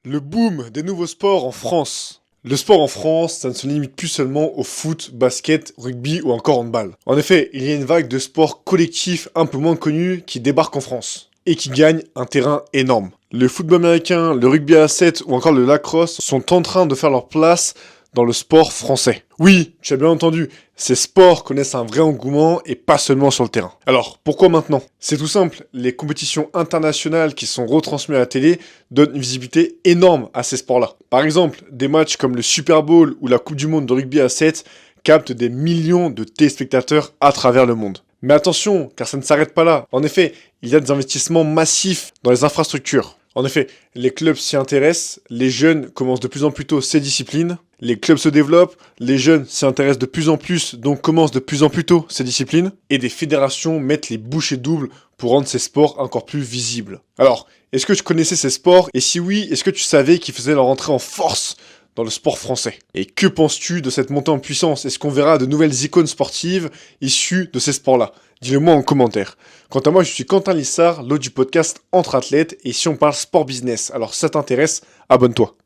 Le boom des nouveaux sports en France. Le sport en France, ça ne se limite plus seulement au foot, basket, rugby ou encore handball. En effet, il y a une vague de sports collectifs un peu moins connus qui débarquent en France et qui gagnent un terrain énorme. Le football américain, le rugby à 7 ou encore le lacrosse sont en train de faire leur place dans le sport français. Oui, tu as bien entendu, ces sports connaissent un vrai engouement et pas seulement sur le terrain. Alors, pourquoi maintenant? C'est tout simple, les compétitions internationales qui sont retransmises à la télé donnent une visibilité énorme à ces sports-là. Par exemple, des matchs comme le Super Bowl ou la Coupe du Monde de rugby à 7 captent des millions de téléspectateurs à travers le monde. Mais attention, car ça ne s'arrête pas là. En effet, il y a des investissements massifs dans les infrastructures. En effet, les clubs s'y intéressent, les jeunes commencent de plus en plus tôt ces disciplines, les clubs se développent, les jeunes s'y intéressent de plus en plus, donc commencent de plus en plus tôt ces disciplines, et des fédérations mettent les bouchées doubles pour rendre ces sports encore plus visibles. Alors, est-ce que tu connaissais ces sports? Et si oui, est-ce que tu savais qu'ils faisaient leur entrée en force dans le sport français? Et que penses-tu de cette montée en puissance? Est-ce qu'on verra de nouvelles icônes sportives issues de ces sports-là? Dis-le moi en commentaire. Quant à moi, je suis Quentin Lissard, l'hôte du podcast Entre Athlètes, et si on parle sport business, alors si ça t'intéresse, abonne-toi.